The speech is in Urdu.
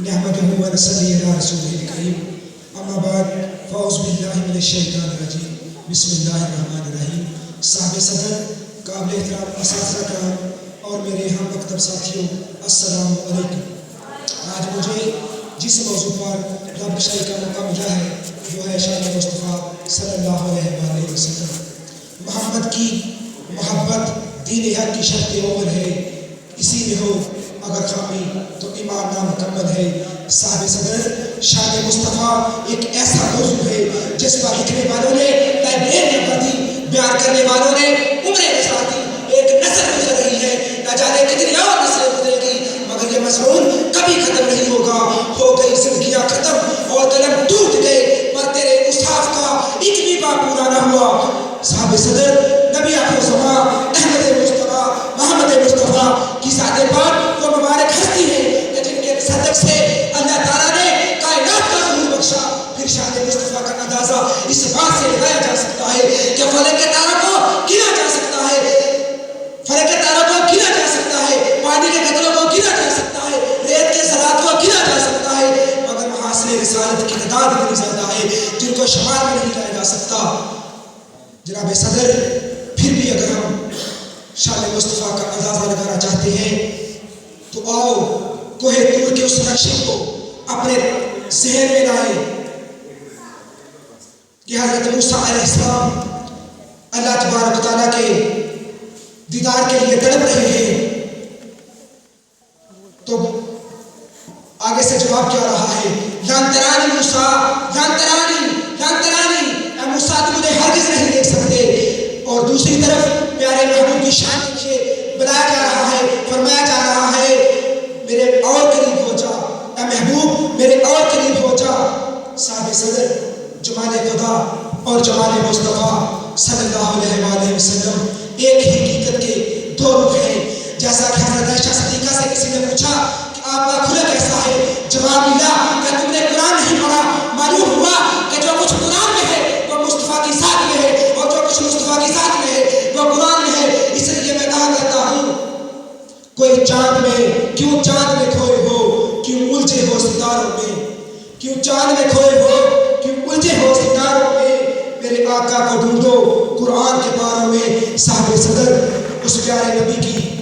نحمده ونصلي على رسوله الكريم اما بعد فاعوذ باللہ من الشیطان الرجیم بسم اللہ الرحمن الرحیم. صاحب صدر، قابل احترام اساتذہ کرام اور میرے ہم مکتب ساتھیوں، السلام علیکم. آج مجھے جس موضوع پر رب شاہی کا موقع ملا ہے وہ ہے شان مصطفیٰ صلی اللہ علیہ وآلہ وسلم. محمد کی محبت دین حق کی شرط اول ہے، اسی میں ہو اگر خامی تو ایمان نامکمل ہے. صاحب صدر، شان مصطفیٰ ایک ایسا موضوع ہے جس پر لکھنے والوں نے لائبریری میں پڑھی، بیان کرنے والوں نے عمریں گزار دی. ایک نسل گزر رہی ہے، نہ جانے کتنی اور نسلیں گزرے گی، مگر یہ مضمون کبھی ختم نہیں ہوگا. ہو گئی زندگیاں ختم اور قلم ٹوٹ گئے، پر تیرے مصحف کا ایک بھی باب پورا نہ ہوا. صاحب صدر، نبی آخر زمان احمد مصطفیٰ محمد مصطفیٰ کی ذات پاک وہ مبارک ہستی ہے کہ جن کے صدق سے اللہ تعالیٰ نے کائنات کا ظہور بخشا. پھر شان مصطفیٰ کا اندازہ اس بات سے لگایا جا سکتا ہے کہ فلک کے تاروں کو گنا جا سکتا ہے، فلک کے تاروں کو گنا جا سکتا ہے، پانی کے قطروں کو گنا جا سکتا ہے، ریت کے ذرات کو گنا جا سکتا ہے، مگر محاسن رسالت کی تعداد اتنی زیادہ ہے جن کو شمار میں نہیں لایا جا سکتا. جناب صدر، پھر بھی اگر ہم شان مصطفیٰ کا اندازہ لگانا چاہتے ہیں تو آؤ کوہ طور کے اس نقشے کو اپنے ذہن میں لائیں کہ حضرت موسیٰ علیہ السلام اللہ تبارک و تعالیٰ کے دیدار کے لیے تڑپ رہے ہیں، تو آگے سے جواب کیا رہا ہے؟ لن ترانی موسیٰ، لن ترانی، لن ترانی، اے موسیٰ تم مجھے ہرگز نہیں دیکھ سکتے. اور دوسری طرف پیارے محبوب کی شان کے بلایا جا رہا ہے، فرمایا جا رہا ہے میرے اور قریب ہو جا، اے محبوب میرے اور قریب ہو جا. صاحب صدر، جمال خدا اور جمال مصطفیٰ صلی اللہ علیہ وآلہ وسلم ایک ہی حقیقت کے دو رخ ہیں. جیسا کہ حضرت عائشہ صدیقہ سے کسی نے پوچھا کہ آپ کا خلق کیسا ہے، جواب ملا کہ تم نے قرآن نہیں پڑھا. معلوم ہوا کہ جو کچھ قرآن میں ہے وہ مصطفیٰ کی ذات میں ہے، اور جو کچھ مصطفیٰ کی ذات میں ہے وہ قرآن میں ہے. اس لیے میں کہا کرتا ہوں، کوئی چاند میں کیوں چاند میں کھوئے ہو، کیوں الجھے ہو ستاروں میں، کیوں چاند میں کھوئے ہو، کیوں الجھے ہو ستاروں میں، میرے آقا کو ڈھونڈو قرآن کے پاروں میں. صاحب صدر، اس پیارے نبی کی